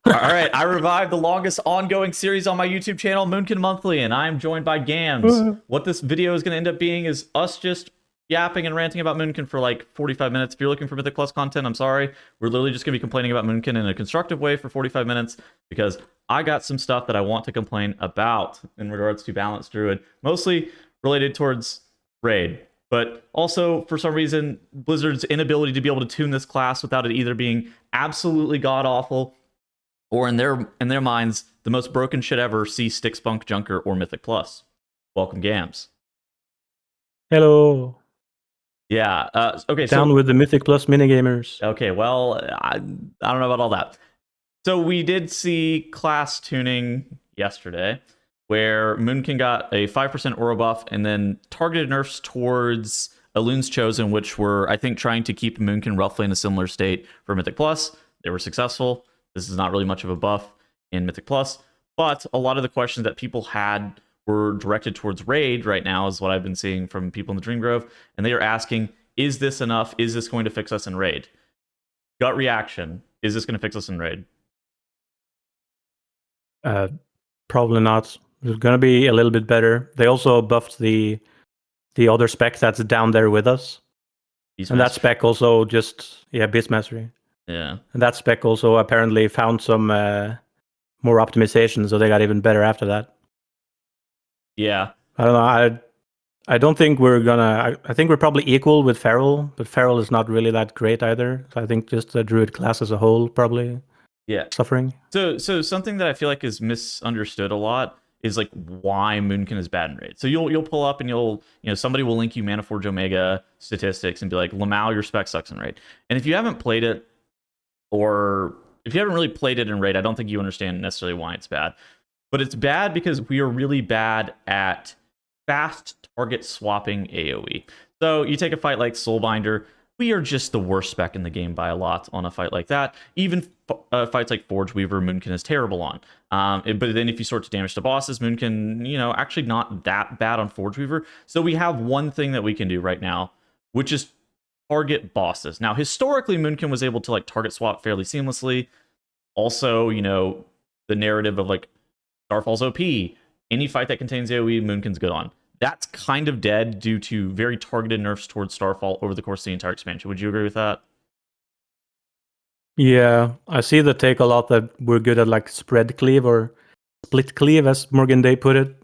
All right, I revived the longest ongoing series on my YouTube channel, Moonkin Monthly, and I'm joined by Gams. What this video is going to end up being is us just yapping and ranting about Moonkin for like 45 minutes. If you're looking for Mythic Plus content, I'm sorry. We're literally just going to be complaining about Moonkin in a constructive way for 45 minutes because I got some stuff that I want to complain about in regards to Balanced Druid, mostly related towards Raid. But also, for some reason, Blizzard's inability to be able to tune this class without it either being absolutely god-awful or in their minds, the most broken shit ever, see Stick Spunk Junker or Mythic Plus. Welcome, Gams. Hello. Yeah. Okay. Down with the Mythic Plus minigamers. Okay. Well, I don't know about all that. So we did see class tuning yesterday, where Moonkin got a 5% aura buff, and then targeted nerfs towards Elun's Chosen, which were, I think, trying to keep Moonkin roughly in a similar state for Mythic Plus. They were successful. This is not really much of a buff in Mythic Plus, but a lot of the questions that people had were directed towards Raid right now, is what I've been seeing from people in the Dream Grove, and they are asking, is this enough? Is this going to fix us in Raid? Gut reaction, is this going to fix us in Raid? Probably not. It's going to be a little bit better. They also buffed the other spec that's down there with us. Beast and Mastery. That spec also just, Beast Mastery. Yeah. And that spec also apparently found some more optimization, so they got even better after that. Yeah. I don't know. I don't think we're gonna... I think we're probably equal with Feral, but Feral is not really that great either. So I think just the Druid class as a whole probably suffering. So something that I feel like is misunderstood a lot is like why Moonkin is bad in Raid. So you'll pull up and somebody will link you Manaforge Omega statistics and be like, Lamau, your spec sucks in Raid. And if you haven't played it, or if you haven't really played it in Raid, I don't think you understand necessarily why it's bad. But it's bad because we are really bad at fast target swapping AoE. So you take a fight like Soulbinder, we are just the worst spec in the game by a lot on a fight like that. Even fights like Forge Weaver, Moonkin is terrible on. But then if you sort to damage to bosses, Moonkin, actually not that bad on Forge Weaver. So we have one thing that we can do right now, which is target bosses. Now, historically, Moonkin was able to like target swap fairly seamlessly. Also, the narrative of like Starfall's OP, any fight that contains AoE, Moonkin's good on. That's kind of dead due to very targeted nerfs towards Starfall over the course of the entire expansion. Would you agree with that? Yeah, I see the take a lot that we're good at like spread cleave or split cleave, as Morgan Day put it.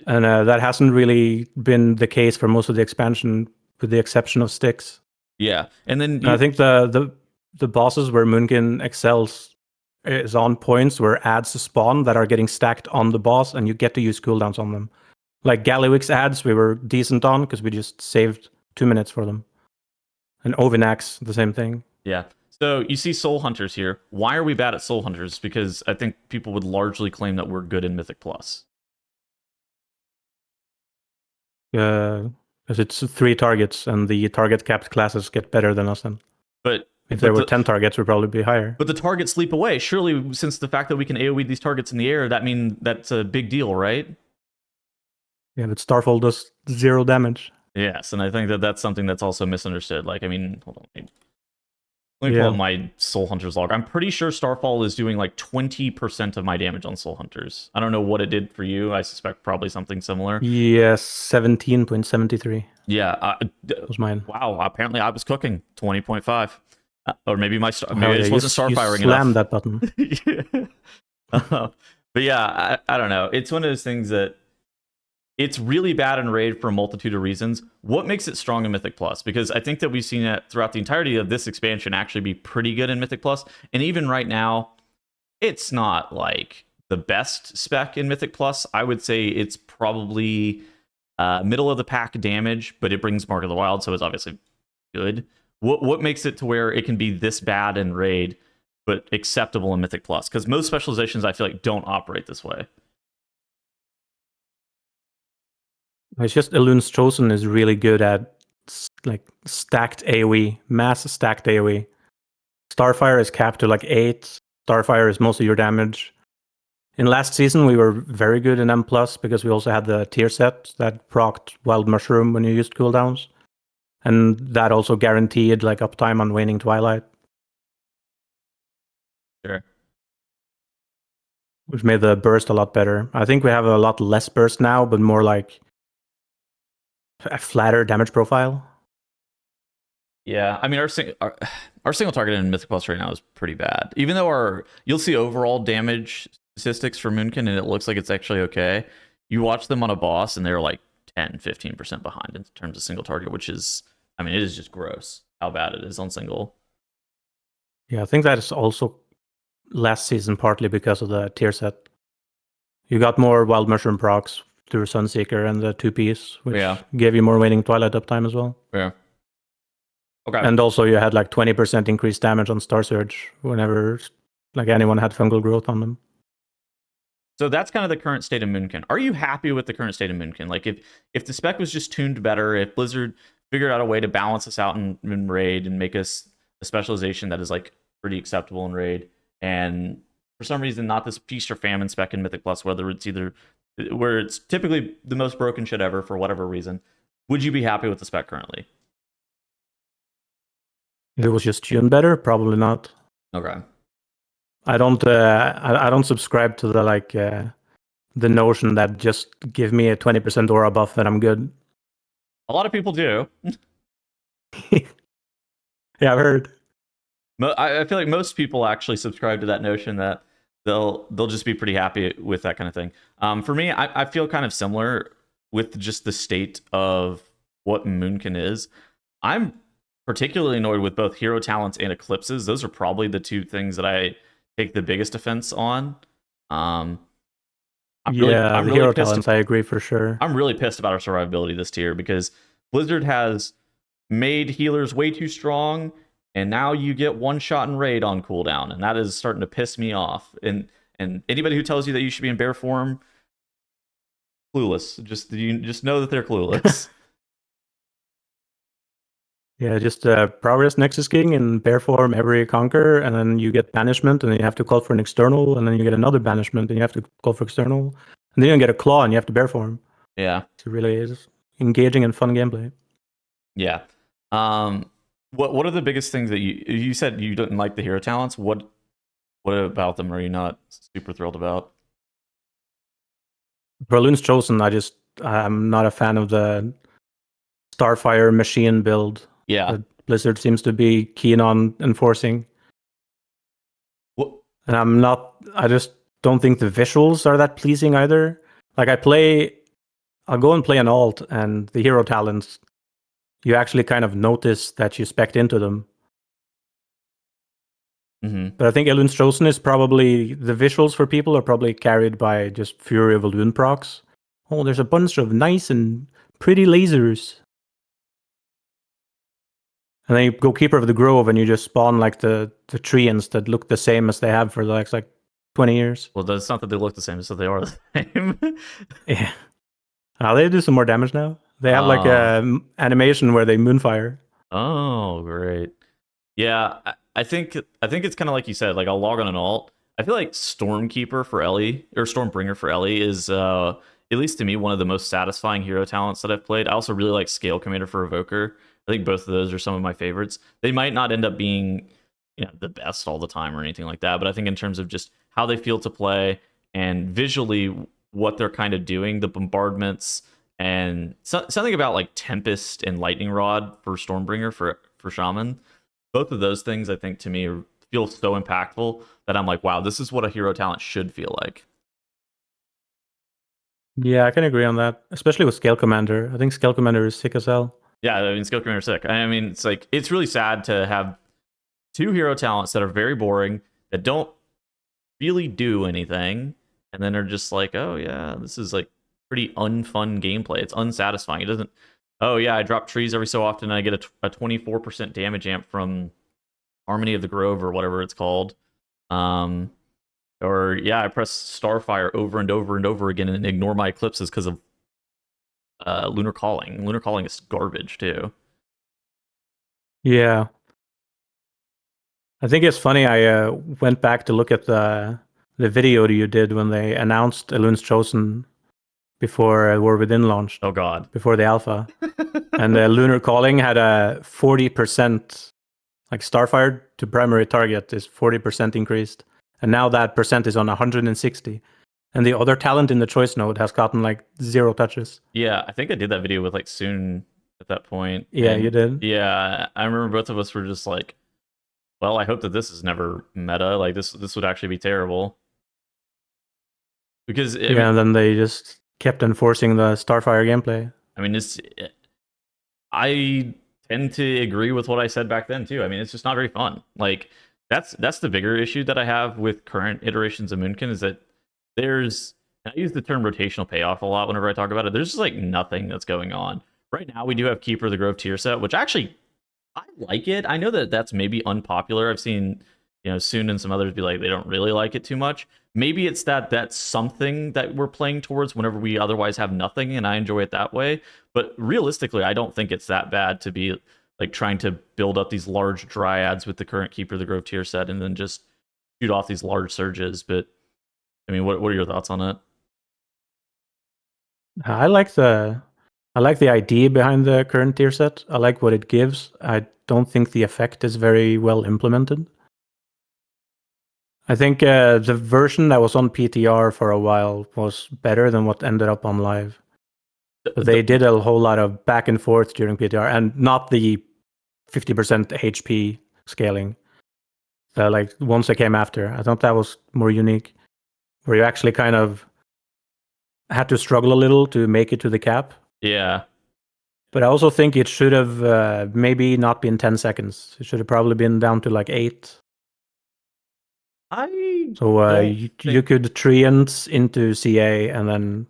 And that hasn't really been the case for most of the expansion, with the exception of Styx. Yeah, and then I think the bosses where Moonkin excels is on points where ads spawn that are getting stacked on the boss, and you get to use cooldowns on them. Like Gallywix ads, we were decent on because we just saved 2 minutes for them. And Ovinax, the same thing. Yeah. So you see Soul Hunters here. Why are we bad at Soul Hunters? Because I think people would largely claim that we're good in Mythic Plus. Because it's 3 targets, and the target capped classes get better than us then. But if there were 10 targets, we'd probably be higher. But the targets sleep away. Surely, since the fact that we can AoE these targets in the air, that means that's a big deal, right? Yeah, but Starfall does 0 damage. Yes, and I think that that's something that's also misunderstood. Like, I mean, hold on. Let me pull up my Soul Hunters log. I'm pretty sure Starfall is doing like 20% of my damage on Soul Hunters. I don't know what it did for you. I suspect probably something similar. Yes, 17.73. Yeah. That was mine. Wow, apparently I was cooking 20.5. Or maybe I just wasn't starfiring enough. You slammed that button. But yeah, I don't know. It's one of those things that it's really bad in Raid for a multitude of reasons. What makes it strong in Mythic Plus? Because I think that we've seen it throughout the entirety of this expansion actually be pretty good in Mythic Plus. And even right now, it's not like the best spec in Mythic Plus. I would say it's probably middle of the pack damage, but it brings Mark of the Wild, so it's obviously good. What makes it to where it can be this bad in Raid, but acceptable in Mythic Plus? Because most specializations, I feel like, don't operate this way. It's just Elun's Chosen is really good at like stacked AoE, mass stacked AoE. Starfire is capped to like 8. Starfire is most of your damage. In last season, we were very good in M+, because we also had the tier set that procced Wild Mushroom when you used cooldowns. And that also guaranteed like uptime on Waning Twilight. Sure. which made the burst a lot better. I think we have a lot less burst now, but more like a flatter damage profile. Yeah, I mean our single target in Mythic Plus right now is pretty bad. Even though you'll see overall damage statistics for Moonkin and it looks like it's actually okay. You watch them on a boss and they're like 10-15% behind in terms of single target, which is, I mean, it is just gross how bad it is on single. Yeah, I think that is also last season partly because of the tier set. You got more Wild Mushroom procs through Sunseeker and the 2-piece, which gave you more waning Twilight uptime as well. Yeah. Okay. And also you had like 20% increased damage on Star Surge whenever like anyone had fungal growth on them. So that's kind of the current state of Moonkin. Are you happy with the current state of Moonkin? Like if the spec was just tuned better, if Blizzard figured out a way to balance us out in raid and make us a specialization that is like pretty acceptable in raid, and for some reason not this feast or famine spec in Mythic Plus, whether it's either where it's typically the most broken shit ever for whatever reason, would you be happy with the spec currently? If it was just tuned better, probably not. Okay. I don't subscribe to the like the notion that just give me a 20% aura buff and I'm good. A lot of people do. Yeah, I've heard. I feel like most people actually subscribe to that notion that they'll just be pretty happy with that kind of thing. For me, I feel kind of similar with just the state of what Moonkin is. I'm particularly annoyed with both hero talents and eclipses. Those are probably the two things that I take the biggest offense on. I'm the really hero talents, I agree for sure. I'm really pissed about our survivability this tier because Blizzard has made healers way too strong, and now you get one shot in raid on cooldown, and that is starting to piss me off. And anybody who tells you that you should be in bear form, clueless. Just know that they're clueless. Yeah, just progress Nexus King in bear form every conquer, and then you get banishment, and then you have to call for an external, and then you get another banishment, and you have to call for external, and then you get a claw, and you have to bear form. Yeah, it really is engaging and fun gameplay. Yeah. What are the biggest things that you said you didn't like the hero talents? What about them are you not super thrilled about? Berlin's Chosen, I'm not a fan of the Starfire machine build. Yeah. That Blizzard seems to be keen on enforcing. What? And I just don't think the visuals are that pleasing either. Like I'll go and play an alt, and the hero talents, you actually kind of notice that you spec'd into them. Mm-hmm. But I think Elun's Chosen is probably, the visuals for people are probably carried by just Fury of Elune procs. Oh, there's a bunch of nice and pretty lasers. And then you go Keeper of the Grove and you just spawn like the treants that look the same as they have for the next like 20 years. Well, it's not that they look the same, it's that they are the same. Yeah. They do some more damage now. They have like a animation where they moonfire. Oh, great. Yeah, I think it's kind of like you said, like I'll log on an alt. I feel like Stormkeeper for Ellie, or Stormbringer for Ellie is, at least to me, one of the most satisfying hero talents that I've played. I also really like Scale Commander for Evoker. I think both of those are some of my favorites. They might not end up being, the best all the time or anything like that, but I think in terms of just how they feel to play and visually what they're kind of doing, the bombardments and something about like Tempest and Lightning Rod for Stormbringer for Shaman. Both of those things, I think, to me feel so impactful that I'm like, wow, this is what a hero talent should feel like. Yeah, I can agree on that, especially with Scale Commander. I think Scale Commander is sick as hell. Yeah, I mean, Scale Commander is sick. I mean, it's like, it's really sad to have two hero talents that are very boring, that don't really do anything, and then are just like, oh yeah, this is like pretty unfun gameplay. It's unsatisfying. It doesn't, oh yeah, I drop trees every so often and I get a 24% damage amp from Harmony of the Grove or whatever it's called. Or yeah, I press Starfire over and over and over again and ignore my eclipses because of Lunar Calling. Lunar Calling is garbage too. Yeah. I think it's funny, I went back to look at the video you did when they announced Elun's Chosen before War Within launched. Oh god. Before the alpha. And Lunar Calling had a 40%, like Starfire to primary target is 40% increased. and now that percent is on 160. And the other talent in the choice node has gotten like 0 touches. Yeah, I think I did that video with like Soon at that point. Yeah, And you did. yeah, I remember both of us were just like, well, I hope that this is never meta. Like this would actually be terrible. Because Yeah, and then they just kept enforcing the Starfire gameplay. I mean, I tend to agree with what I said back then too. I mean, it's just not very fun. Like that's the bigger issue that I have with current iterations of Moonkin is that there's and I use the term rotational payoff a lot whenever I talk about it. There's just like nothing that's going on. Right now, we do have Keeper of the Grove tier set, which actually I like it. I know that that's maybe unpopular. I've seen, Soon and some others be like they don't really like it too much. Maybe it's that's something that we're playing towards whenever we otherwise have nothing, and I enjoy it that way. But realistically, I don't think it's that bad to be like trying to build up these large dryads with the current Keeper of the Grove tier set and then just shoot off these large surges. But I mean, what are your thoughts on it? I like the idea behind the current tier set. I like what it gives. I don't think the effect is very well implemented. I think the version that was on PTR for a while was better than what ended up on live. They did a whole lot of back and forth during PTR, and not the 50% HP scaling. Like ones that came after. I thought that was more unique, where you actually kind of had to struggle a little to make it to the cap. Yeah. But I also think it should have maybe not been 10 seconds. It should have probably been down to like 8. So you could treants into CA and then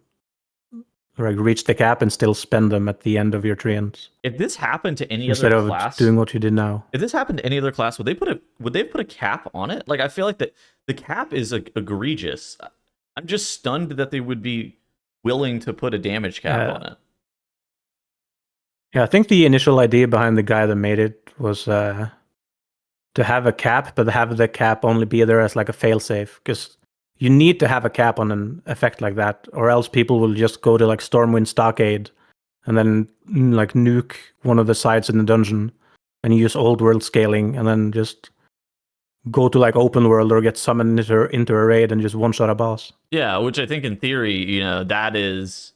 like reach the cap and still spend them at the end of your treants. If this happened to any instead other of class, doing what you did now. If this happened to any other class, would they put a cap on it? Like I feel like the cap is egregious. I'm just stunned that they would be willing to put a damage cap on it. Yeah, I think the initial idea behind the guy that made it was to have a cap, but have the cap only be there as like a failsafe, because you need to have a cap on an effect like that, or else people will just go to like Stormwind Stockade and then like nuke one of the sides in the dungeon and use old world scaling and then just go to like open world or get summoned into a raid and just one shot a boss. Yeah, which I think in theory, that is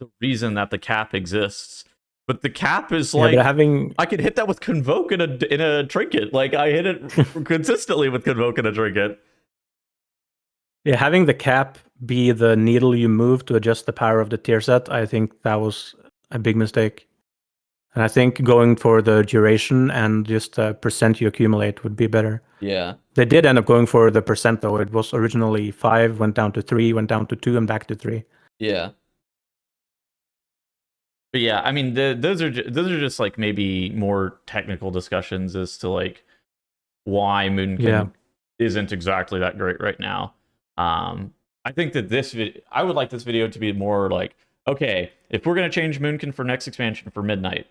the reason that the cap exists. But the cap is like I could hit that with Convoke in a trinket. Like I hit it consistently with Convoke in a trinket. Yeah, having the cap be the needle you move to adjust the power of the tier set, I think that was a big mistake. And I think going for the duration and just the percent you accumulate would be better. Yeah. They did end up going for the percent though. It was originally 5, went down to 3, went down to 2, and back to 3. Yeah. But yeah, I mean, those are just like maybe more technical discussions as to like why Moonkin isn't exactly that great right now. I think that I would like this video to be more like, okay, if we're gonna change Moonkin for next expansion for Midnight,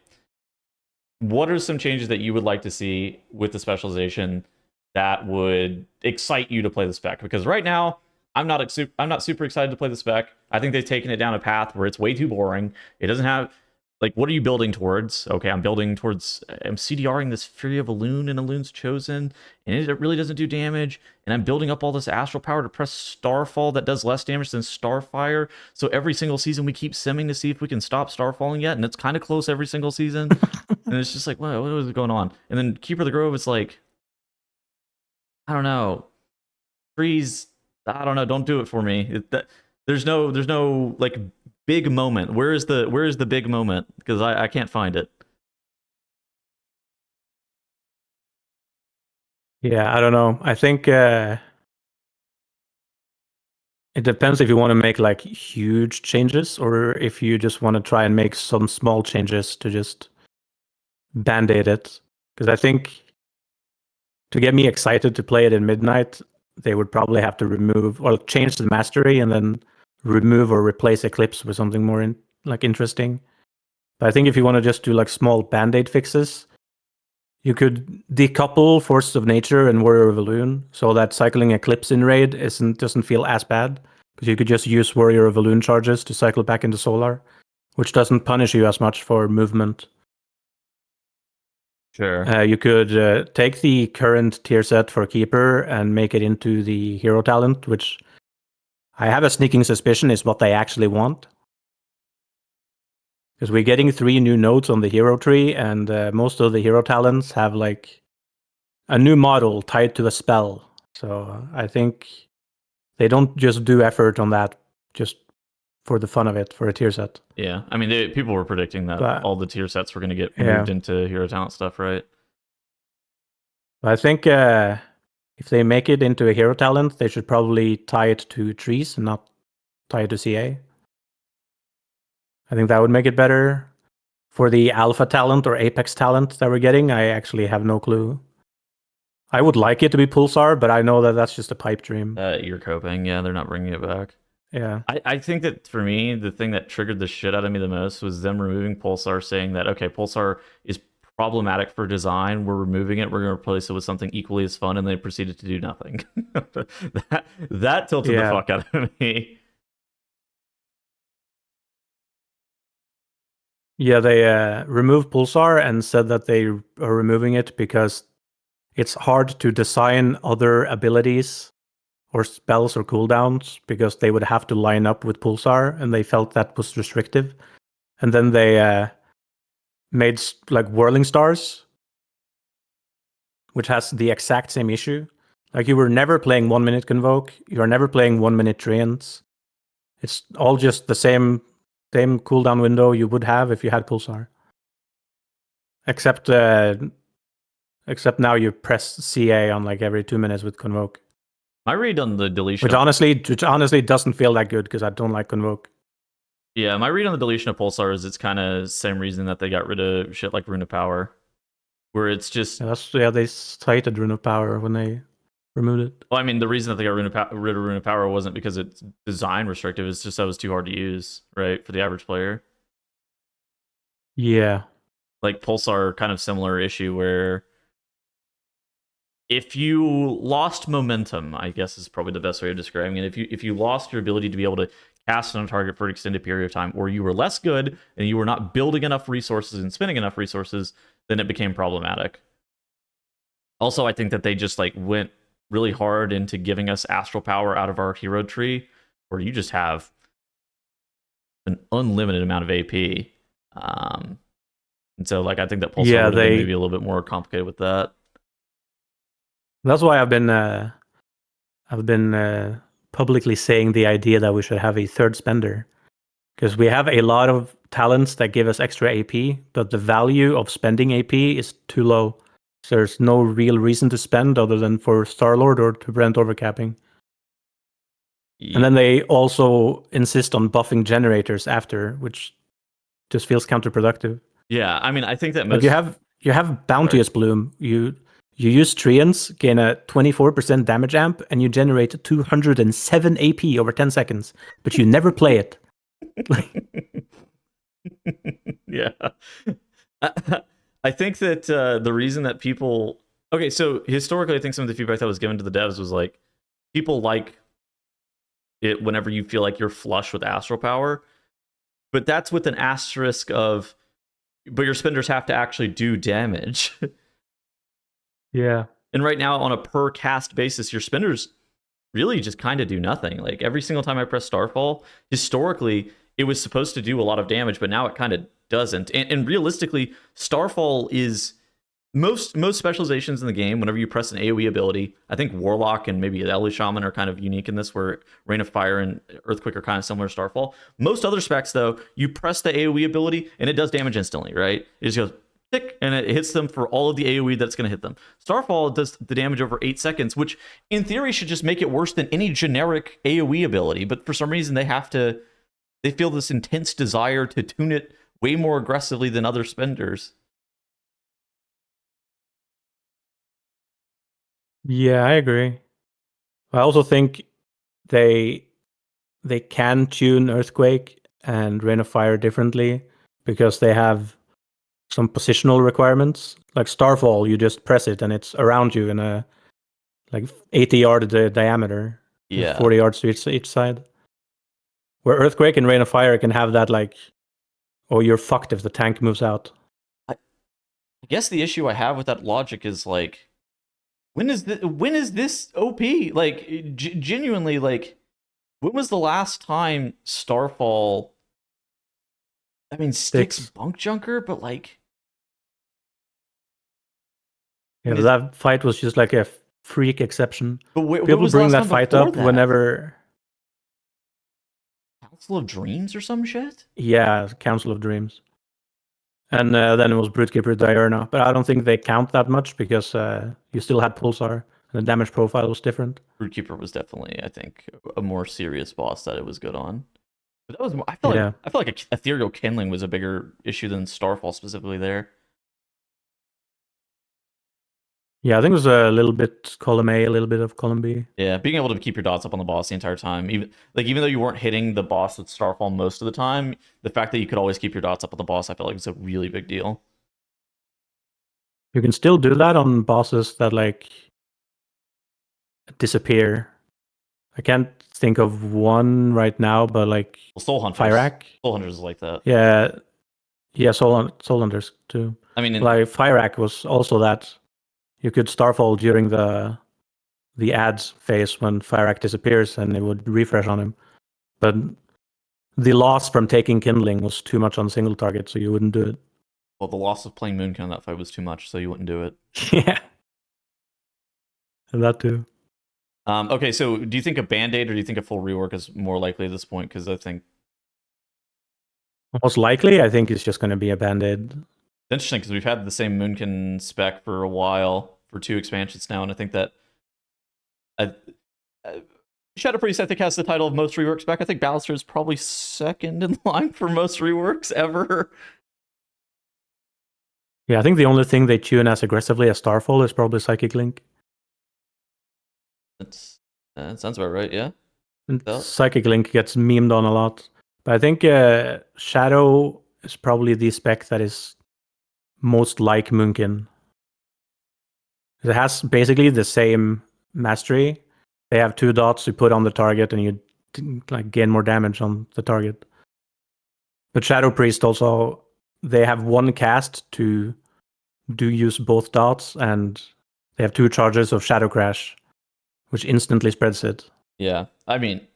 what are some changes that you would like to see with the specialization that would excite you to play the spec? Because right now, I'm not super excited to play the spec. I think they've taken it down a path where it's way too boring. It doesn't have like, what are you building towards? Okay, I'm CDRing this Fury of Elune and Elune's Chosen, and it really doesn't do damage. And I'm building up all this astral power to press Starfall that does less damage than Starfire. So every single season we keep simming to see if we can stop Starfalling yet, and it's kind of close every single season. And it's just like, what is going on? And then Keeper of the Grove is like, I don't know, trees. I don't know. Don't do it for me. There's no like big moment. Where is the big moment? Because I can't find it. Yeah, I don't know. I think it depends if you want to make like huge changes or if you just want to try and make some small changes to just band-aid it. Because I think to get me excited to play it in Midnight, they would probably have to remove or change the mastery and then remove or replace Eclipse with something more interesting. But I think if you want to just do like small band-aid fixes, you could decouple Forces of Nature and Warrior of Elune so that cycling Eclipse in raid doesn't feel as bad, because you could just use Warrior of Elune charges to cycle back into Solar, which doesn't punish you as much for movement. Sure. You could take the current tier set for Keeper and make it into the hero talent, which I have a sneaking suspicion is what they actually want. Because we're getting 3 new nodes on the hero tree, and most of the hero talents have like a new model tied to a spell. So I think they don't just do effort on that just for the fun of it for a tier set. Yeah, I mean, people were predicting that But all the tier sets were going to get yeah, moved into hero talent stuff, right? but I think if they make it into a hero talent, they should probably tie it to trees and not tie it to CA. I think that would make it better. For the alpha talent or apex talent that we're getting, I actually have no clue. I would like it to be Pulsar, but I know that that's just a pipe dream. You're coping. Yeah, they're not bringing it back. Yeah. I think that for me, the thing that triggered the shit out of me the most was them removing Pulsar, saying that, okay, Pulsar is problematic for design. We're removing it. We're going to replace it with something equally as fun. And they proceeded to do nothing. that tilted the fuck out of me. Yeah, they removed Pulsar and said that they are removing it because it's hard to design other abilities or spells or cooldowns because they would have to line up with Pulsar, and they felt that was restrictive. And then they made like Whirling Stars, which has the exact same issue. Like you were never playing 1 minute Convoke, you are never playing 1 minute Treants. It's all just the same cooldown window you would have if you had Pulsar. Except now you press CA on like every 2 minutes with Convoke. My read on the deletion, which honestly doesn't feel that good because I don't like Convoke. Yeah, my read on the deletion of Pulsar is it's kind of same reason that they got rid of shit like Rune of Power, where it's just they cited Rune of Power when they removed it. Well, I mean, the reason that they got rid of Rune of Power wasn't because it's design restrictive. It's just that it was too hard to use, right, for the average player. Yeah. Like Pulsar, kind of similar issue where if you lost momentum, I guess is probably the best way of describing it. If you lost your ability to be able to cast on a target for an extended period of time, or you were less good and you were not building enough resources and spending enough resources, then it became problematic. Also, I think that they just like went really hard into giving us astral power out of our hero tree, where you just have an unlimited amount of AP. And so, like, I think that Pulsar would have been maybe a little bit more complicated with that. That's why I've been publicly saying the idea that we should have a third spender, because we have a lot of talents that give us extra AP, but the value of spending AP is too low. So there's no real reason to spend other than for Starlord or to prevent overcapping. Yeah. And then they also insist on buffing generators after, which just feels counterproductive. Yeah, I mean, I think that most you have Bounteous Bloom. You use Treants, gain a 24% damage amp, and you generate 207 AP over 10 seconds, but you never play it. Yeah. I think that the reason that people... Okay, so historically, I think some of the feedback that was given to the devs was like, people like it whenever you feel like you're flush with astral power, but that's with an asterisk of, but your spenders have to actually do damage. Yeah. And right now, on a per cast basis, your spenders really just kind of do nothing. Like every single time I press Starfall, historically, it was supposed to do a lot of damage, but now it kind of doesn't. And realistically, Starfall is most specializations in the game. Whenever you press an AoE ability, I think Warlock and maybe Ellie Shaman are kind of unique in this, where Rain of Fire and Earthquake are kind of similar to Starfall. Most other specs, though, you press the AoE ability and it does damage instantly, right? It just goes tick, and it hits them for all of the AoE that's going to hit them. Starfall does the damage over 8 seconds, which in theory should just make it worse than any generic AoE ability, but for some reason they feel this intense desire to tune it way more aggressively than other spenders. Yeah, I agree. I also think they can tune Earthquake and Rain of Fire differently because they have some positional requirements. Like Starfall, you just press it and it's around you in a like 80-yard diameter. Yeah, 40 yards to each side. Where Earthquake and Rain of Fire can have that like, oh, you're fucked if the tank moves out. I guess the issue I have with that logic is like, when is this OP? Like, genuinely, like, when was the last time Starfall? I mean, Styx 6. Bunk Junker, but like, I Yeah, mean, but that fight was just like a freak exception. but when People was the bring last that time fight before up that? whenever, Council of Dreams or some shit? yeah, Council of Dreams. And then it was Broodkeeper Diurna. But I don't think they count that much because you still had Pulsar and the damage profile was different. Broodkeeper was definitely, I think, a more serious boss that it was good on. But that was, Yeah. I feel like Ethereal Kindling was a bigger issue than Starfall specifically there. Yeah, I think it was a little bit column A, a little bit of column B. Yeah, being able to keep your dots up on the boss the entire time, even though you weren't hitting the boss with Starfall most of the time, the fact that you could always keep your dots up on the boss, I felt like was a really big deal. You can still do that on bosses that like disappear. I can't think of one right now, but like Well, Fyrak. Soul Hunters is like that. Yeah, yeah, Soul Hunters too. I mean, Like Fyrak was also that. You could Starfall during the ads phase when Fyrak disappears and it would refresh on him. But the loss from taking Kindling was too much on single target, so you wouldn't do it. well, the loss of playing Moonkin in that fight was too much, so you wouldn't do it. Yeah. And that too. Okay, so do you think a Band-Aid or do you think a full rework is more likely at this point? Because I think Most likely, I think it's just going to be a Band-Aid. it's interesting because we've had the same Moonkin spec for a while, for 2 expansions now, and I think that Shadow Priest, I think, has the title of most reworks spec. I think Baluster is probably second in line for most reworks ever. Yeah, I think the only thing they tune as aggressively as Starfall is probably Psychic Link. That sounds about right, yeah. And So, Psychic Link gets memed on a lot. But I think Shadow is probably the spec that is most like Moonkin. It has basically the same mastery. They have 2 dots you put on the target and you like gain more damage on the target. But Shadow Priest also, they have 1 cast to do use both dots, and they have 2 charges of Shadow Crash, which instantly spreads it. yeah. I mean,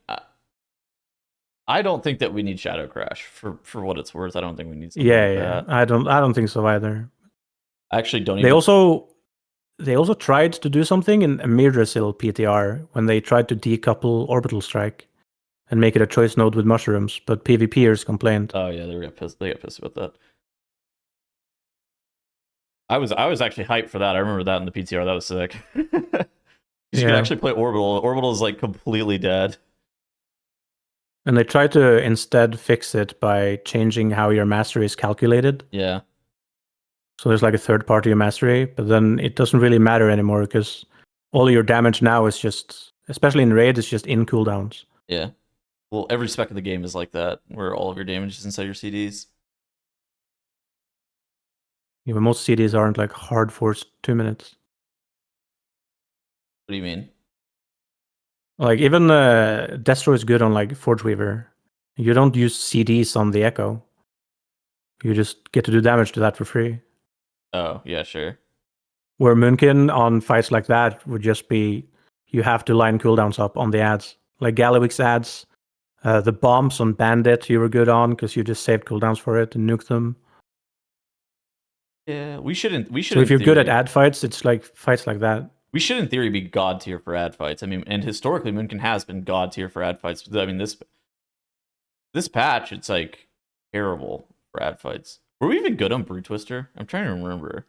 I don't think that we need Shadow Crash for what it's worth. I don't think we need something like that. I don't think so either. I actually don't They even. also tried to do something in Mirdrasil PTR when they tried to decouple Orbital Strike and make it a choice node with mushrooms, but PvPers complained. Oh yeah, they got pissed. They got pissed about that. I was actually hyped for that. I remember that in the PTR. That was sick. You could actually play Orbital. Orbital is like completely dead. And they tried to instead fix it by changing how your mastery is calculated. Yeah. So there's like a third party mastery, but then it doesn't really matter anymore because all your damage now is just, especially in raid, is just in cooldowns. Yeah. Well, every spec of the game is like that, where all of your damage is inside your CDs. Yeah, but most CDs aren't like hard forced 2 minutes. What do you mean? Like even Destro is good on like Forge Weaver. You don't use CDs on the Echo. You just get to do damage to that for free. Oh yeah, sure. Where Moonkin on fights like that would just be you have to line cooldowns up on the ads. Like Galliwix ads, the bombs on Bandit you were good on because you just saved cooldowns for it and nuked them. Yeah, we shouldn't. So if you're good at ad fights, it's like fights like that. We should, in theory, be god tier for ad fights. I mean, and historically, Moonkin has been god tier for ad fights. I mean, this patch, it's like terrible for ad fights. Were we even good on Brute Twister? I'm trying to remember.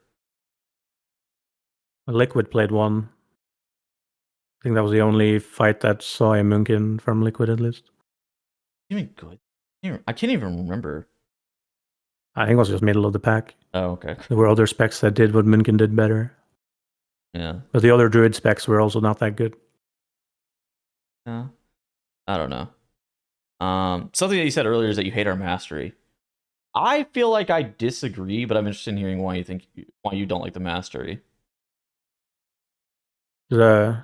Liquid played one. I think that was the only fight that saw a Moonkin from Liquid at least. Even good? I can't even remember. I think it was just middle of the pack. Oh, okay. There were other specs that did what Moonkin did better. Yeah. But the other Druid specs were also not that good. Yeah. I don't know. Something that you said earlier is that you hate our mastery. I feel like I disagree, but I'm interested in hearing why you don't like the mastery. I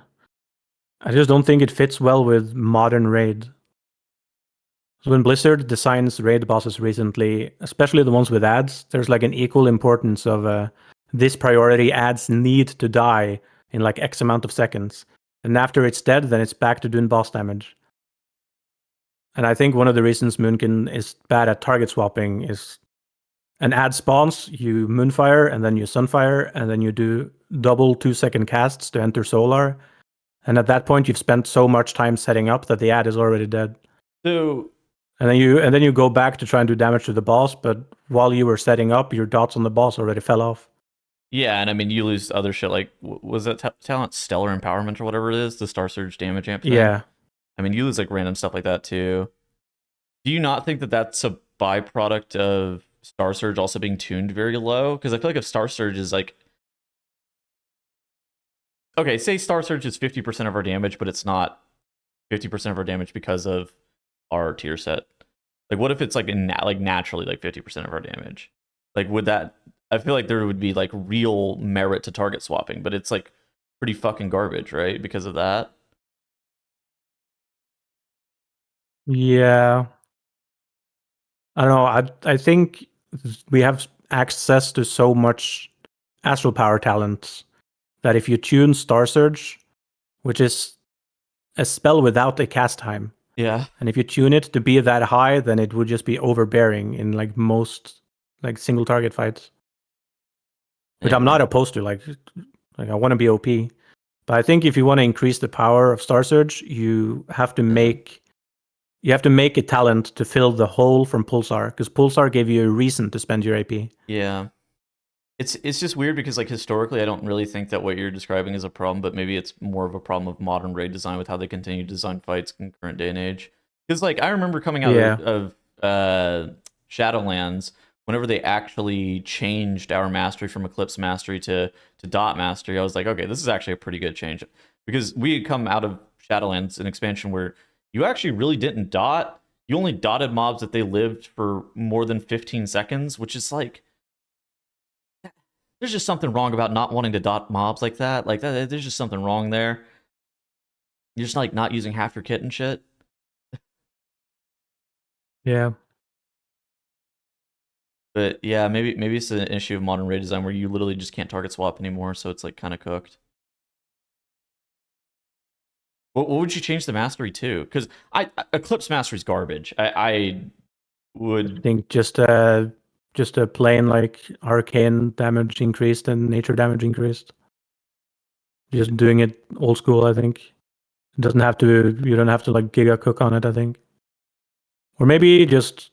just don't think it fits well with modern raid. So when Blizzard designs raid bosses recently, especially the ones with ads, there's like an equal importance of this priority adds need to die in like X amount of seconds. And after it's dead, then it's back to doing boss damage. And I think one of the reasons Moonkin is bad at target swapping is an ad spawns, you Moonfire, and then you Sunfire, and then you do double 2-second casts to enter Solar. And at that point, you've spent so much time setting up that the ad is already dead. So and then you go back to try and do damage to the boss, but while you were setting up, your dots on the boss already fell off. yeah, and I mean, you lose other shit like was that talent Stellar Empowerment or whatever it is, the Star Surge damage amp thing? Yeah. I mean, you lose like random stuff like that too. Do you not think that that's a byproduct of Star Surge also being tuned very low? Because I feel like if Star Surge is like, okay, say Star Surge is 50% of our damage, but it's not 50% of our damage because of our tier set. Like, what if it's like naturally like 50% of our damage? Like, would that? I feel like there would be like real merit to target swapping, but it's like pretty fucking garbage, right? Because of that. Yeah. I don't know. I think we have access to so much astral power talent that if you tune Star Surge, which is a spell without a cast time, Yeah. and if you tune it to be that high, then it would just be overbearing in like most like single target fights. Which I'm not opposed to. Like I want to be OP, but I think if you want to increase the power of Star Surge, you have to make a talent to fill the hole from Pulsar, because Pulsar gave you a reason to spend your AP. Yeah. It's just weird because like historically I don't really think that what you're describing is a problem, but maybe it's more of a problem of modern raid design with how they continue to design fights in current day and age. Because like I remember coming out of Shadowlands, whenever they actually changed our mastery from Eclipse mastery to dot mastery, I was like, okay, this is actually a pretty good change. Because we had come out of Shadowlands, an expansion where you actually really didn't dot. You only dotted mobs that they lived for more than 15 seconds, which is like, there's just something wrong about not wanting to dot mobs like that. Like that, there's just something wrong there. You're just like not using half your kit and shit. Yeah. But yeah, maybe it's an issue of modern raid design where you literally just can't target swap anymore, so it's like kind of cooked. What would you change the mastery to? Because Eclipse mastery's garbage. I would think just a plain like arcane damage increased and nature damage increased. Just doing it old school, I think. It doesn't have to. You don't have to like giga cook on it, I think. Or maybe just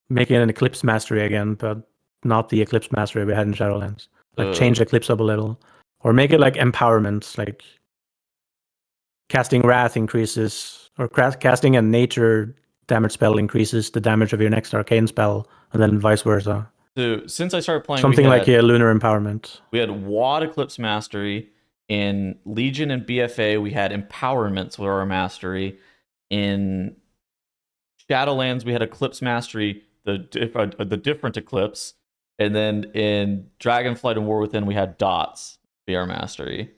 making an Eclipse mastery again, but not the Eclipse mastery we had in Shadowlands. Like change Eclipse up a little, or make it like empowerment, like casting Wrath increases, or casting a nature damage spell increases the damage of your next arcane spell, and then vice versa. So since I started playing, something like a lunar empowerment. We had WAD Eclipse mastery. In Legion and BFA, we had empowerments with our mastery. In Shadowlands, we had Eclipse mastery, the different Eclipse, and then in Dragonflight and War Within, we had dots be our mastery.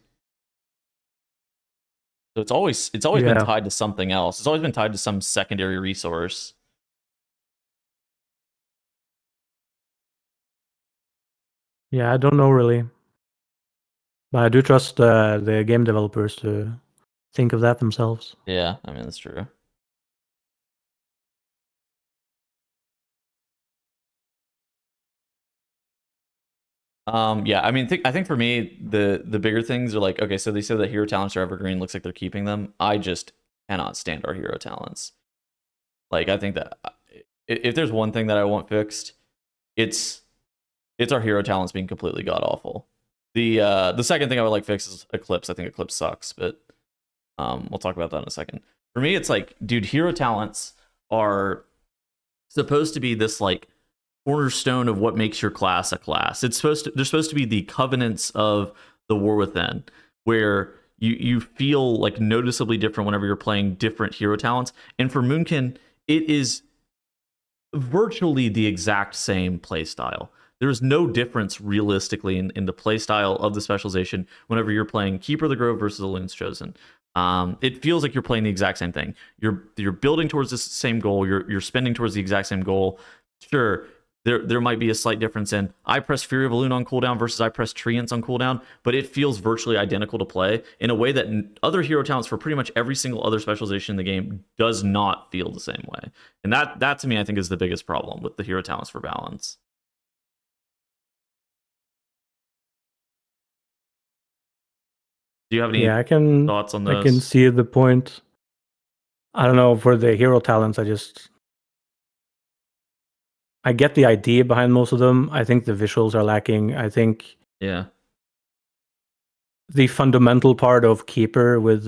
So it's always been tied to something else. It's always been tied to some secondary resource. Yeah, I don't know really, but I do trust the game developers to think of that themselves. Yeah, I mean that's true. Yeah, I mean, I think for me, the bigger things are like, okay, so they say that hero talents are evergreen. Looks like they're keeping them. I just cannot stand our hero talents. Like, I think that if there's one thing that I want fixed, it's our hero talents being completely god awful. The second thing I would like fixed is Eclipse. I think Eclipse sucks, but we'll talk about that in a second. For me, it's like, dude, hero talents are supposed to be this like cornerstone of what makes your class a class. They're supposed to be the covenants of the War Within, where you feel like noticeably different whenever you're playing different hero talents. And for Moonkin, it is virtually the exact same playstyle. There's no difference realistically in the playstyle of the specialization whenever you're playing Keeper of the Grove versus Elun's Chosen. It feels like you're playing the exact same thing. You're building towards this same goal. You're spending towards the exact same goal. Sure, there might be a slight difference in I press Fury of Loon on cooldown versus I press Treants on cooldown, but it feels virtually identical to play in a way that other hero talents for pretty much every single other specialization in the game does not feel the same way. And that to me, I think, is the biggest problem with the hero talents for balance. Do you have any thoughts on this? I can see the point. I don't know, for the hero talents, I get the idea behind most of them. I think the visuals are lacking. I think Yeah. the fundamental part of Keeper with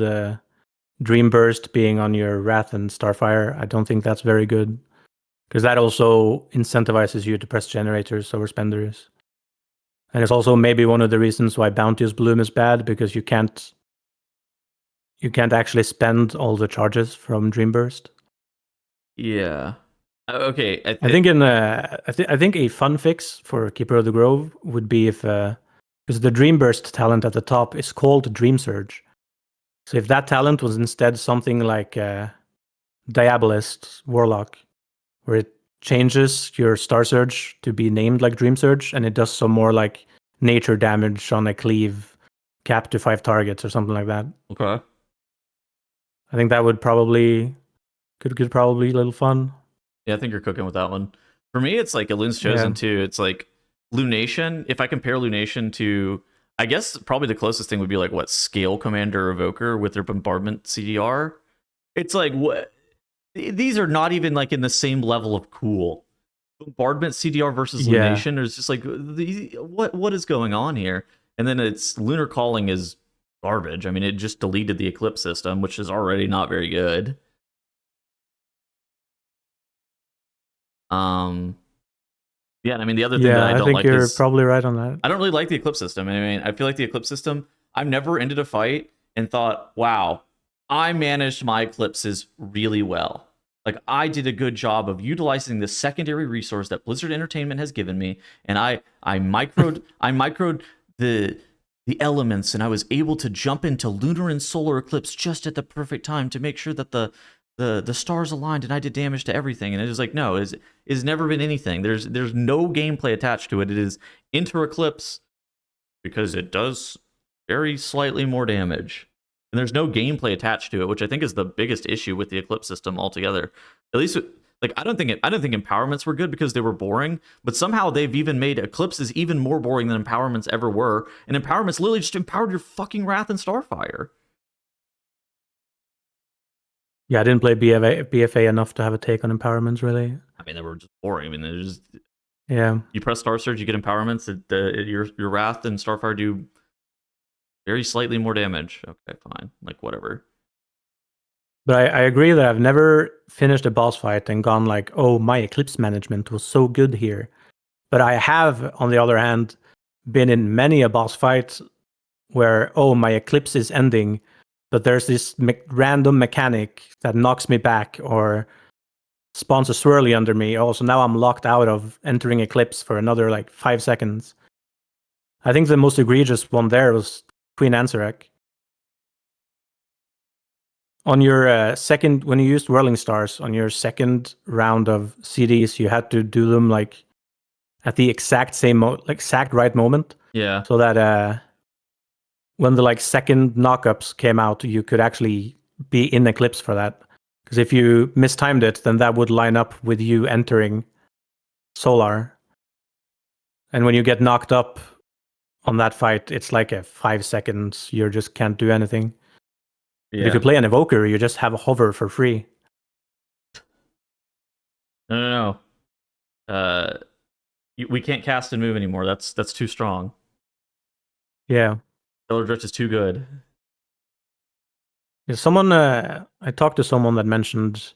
Dream Burst being on your Wrath and Starfire, I don't think that's very good. Because that also incentivizes you to press generators over spenders. And it's also maybe one of the reasons why Bounteous Bloom is bad, because you can't actually spend all the charges from Dream Burst. Yeah. Okay. I think a fun fix for Keeper of the Grove would be if because the Dream Burst talent at the top is called Dream Surge. So if that talent was instead something like Diabolist Warlock, where it changes your Star Surge to be named like Dream Surge, and it does some more like nature damage on a cleave, cap to 5 targets or something like that. Okay. I think that would probably could probably a little fun. Yeah, I think you're cooking with that one. For me, it's like Elun's Chosen too. It's like Lunation. If I compare Lunation to, I guess probably the closest thing would be like what Scale Commander Evoker with their Bombardment CDR. It's like what these are not even like in the same level of cool. Bombardment CDR versus Lunation is just like what is going on here? And then it's Lunar Calling is garbage. I mean, it just deleted the Eclipse system, which is already not very good. Yeah, and I mean the other thing that I don't like is, you're probably right on that. I don't really like the Eclipse system. I mean, I feel like the Eclipse system, I've never ended a fight and thought, wow, I managed my Eclipses really well. Like, I did a good job of utilizing the secondary resource that Blizzard Entertainment has given me, and I microed the elements, and I was able to jump into lunar and solar eclipse just at the perfect time to make sure that the stars aligned and I did damage to everything. And it was like, no, it's never been anything. There's no gameplay attached to it. It is enter eclipse because it does very slightly more damage. And there's no gameplay attached to it, which I think is the biggest issue with the Eclipse system altogether. At least, like, I don't think empowerments were good because they were boring, but somehow they've even made Eclipses even more boring than empowerments ever were. And empowerments literally just empowered your fucking Wrath and Starfire. Yeah, I didn't play BFA enough to have a take on empowerments, really. I mean, they were just boring. I mean, they're just... Yeah. You press Star Surge, you get empowerments. Your Wrath and Starfire do very slightly more damage. Okay, fine. Like, whatever. But I agree that I've never finished a boss fight and gone like, oh, my Eclipse management was so good here. But I have, on the other hand, been in many a boss fight where, oh, my Eclipse is ending, but there's this random mechanic that knocks me back or spawns a swirly under me. Oh, so now I'm locked out of entering Eclipse for another like 5 seconds. I think the most egregious one there was Queen Ansarek. On your second, when you used Whirling Stars, on your second round of CDs, you had to do them like at the exact same, exact right moment. Yeah. So that when the like second knockups came out, you could actually be in Eclipse for that. Because if you mistimed it, then that would line up with you entering Solar. And when you get knocked up on that fight, it's like a 5 seconds. You just can't do anything. Yeah. But if you play an Evoker, you just have a hover for free. No. We can't cast and move anymore. That's too strong. Yeah. Stellar Drift is too good. Yeah, someone, I talked to someone that mentioned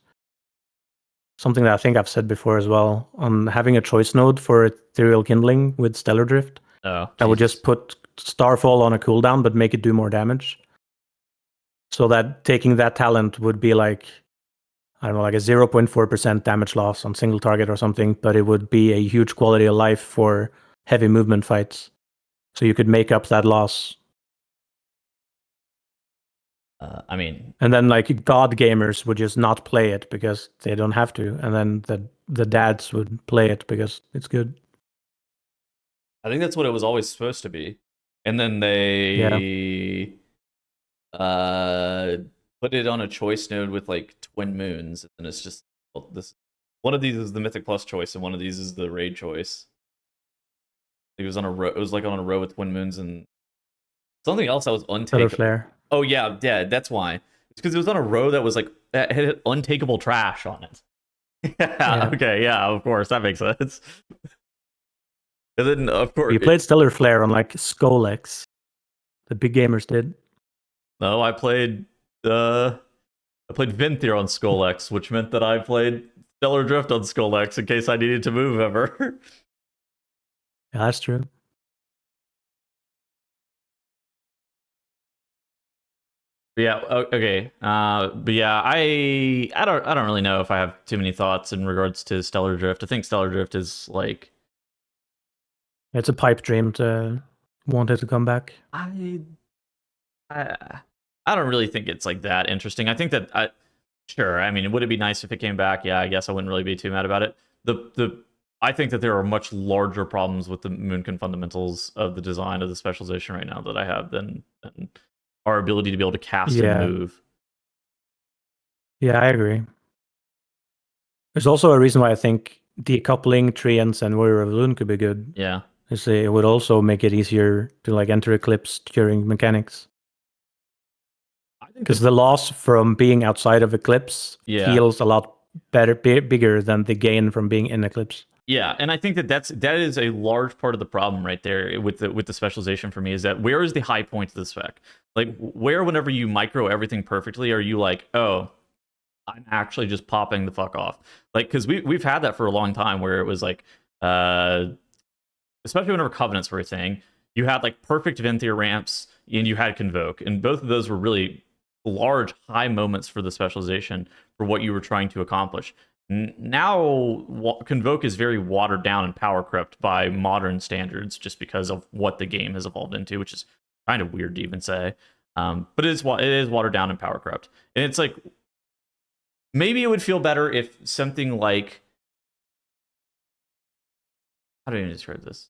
something that I think I've said before as well, on having a choice node for Ethereal Kindling with Stellar Drift. Oh, that would just put Starfall on a cooldown, but make it do more damage. So that taking that talent would be like, I don't know, like a 0.4% damage loss on single target or something, but it would be a huge quality of life for heavy movement fights. So you could make up that loss. I mean, And then like god gamers would just not play it because they don't have to, and then the dads would play it because it's good. I think that's what it was always supposed to be. And then Yeah, they uh put it on a choice node with like twin moons, and it's just, well, this one of these is the Mythic Plus choice, and one of these is the raid choice. It was on a row. It was like on a row with twin moons and something else that was Stellar untakeable. Flare. Oh yeah, yeah, that's why. It's because it was on a row that was like that had untakeable trash on it. Yeah. Yeah. Okay. Yeah. Of course, that makes sense. And then, of course, You played Stellar Flare on like Skolex. The big gamers did. no, I played Vinthier on Skolex, which meant that I played Stellar Drift on Skolex in case I needed to move ever. Yeah, that's true. Yeah. Okay. But yeah, I don't really know if I have too many thoughts in regards to Stellar Drift. I think Stellar Drift is like It's a pipe dream to want it to come back. I I I don't really think it's like that interesting. I think that sure. I mean, would it be nice if it came back? Yeah, I guess I wouldn't really be too mad about it. The I think that there are much larger problems with the Moonkin fundamentals of the design of the specialization right now that I have than our ability to be able to cast and Yeah. move. Yeah, I agree. There's also a reason why I think decoupling treants and Warrior of Loon could be good. Yeah. Is it would also make it easier to like enter Eclipse during mechanics. I think Because that the loss from being outside of Eclipse yeah. feels a lot better, bigger than the gain from being in Eclipse. Yeah, and I think that that is a large part of the problem right there with the specialization for me is that where is the high point of the spec? Like where whenever you micro everything perfectly, are you like, oh, I'm actually just popping the fuck off? Like because we've had that for a long time where it was like, especially whenever covenants were a thing, you had like perfect Venthyr ramps and you had Convoke, and both of those were really large high moments for the specialization for what you were trying to accomplish. Now Convoke is very watered down and power crept by modern standards just because of what the game has evolved into, which is kind of weird to even say. But it is watered down and power crept, and it's like maybe it would feel better if something like, how do I even describe this?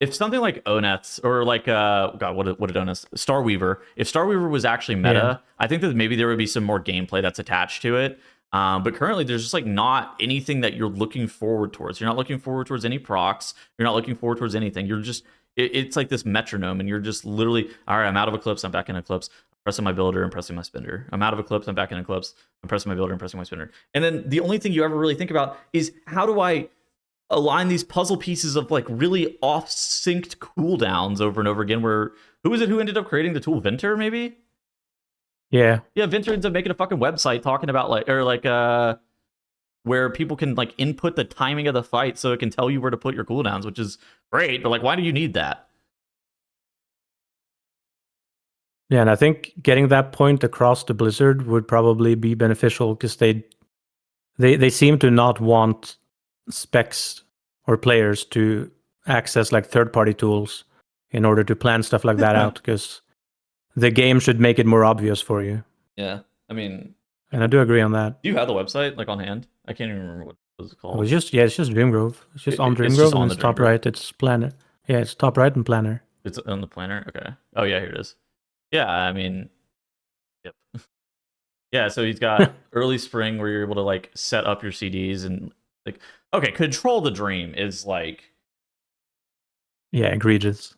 If something like Onets or like God, what did Onets? Starweaver. If Starweaver was actually meta, Yeah. I think that maybe there would be some more gameplay that's attached to it. But currently, there's just like not anything that you're looking forward towards. You're not looking forward towards any procs. You're not looking forward towards anything. You're just it's like this metronome, and you're just literally, all right, I'm out of Eclipse. I'm back in Eclipse. I'm pressing my builder and pressing my spinner. I'm out of Eclipse. I'm back in Eclipse. I'm pressing my builder and pressing my spinner. And then the only thing you ever really think about is how do I align these puzzle pieces of like really off-synced cooldowns over and over again. Where who was it who ended up creating the tool? Vinter, maybe? Yeah. Yeah, Vinter ends up making a fucking website talking about like or like where people can like input the timing of the fight so it can tell you where to put your cooldowns, which is great. But like, why do you need that? Yeah, and I think getting that point across to Blizzard would probably be beneficial because they seem to not want specs or players to access like third-party tools in order to plan stuff like that out, because the game should make it more obvious for you. Yeah, I mean, And I do agree on that. do you have the website like on hand? I can't even remember what it was It was called. just it's just Dreamgrove. It's just on It's just Dreamgrove, and on the it's top Dreamgrove. right. It's planner. Yeah, it's top right and planner. It's on the planner. Okay. Oh yeah, here it is. Yeah, I mean, yep. Yeah, so he's got early spring where you're able to like set up your CDs and like, okay, control the dream is like, Yeah, egregious.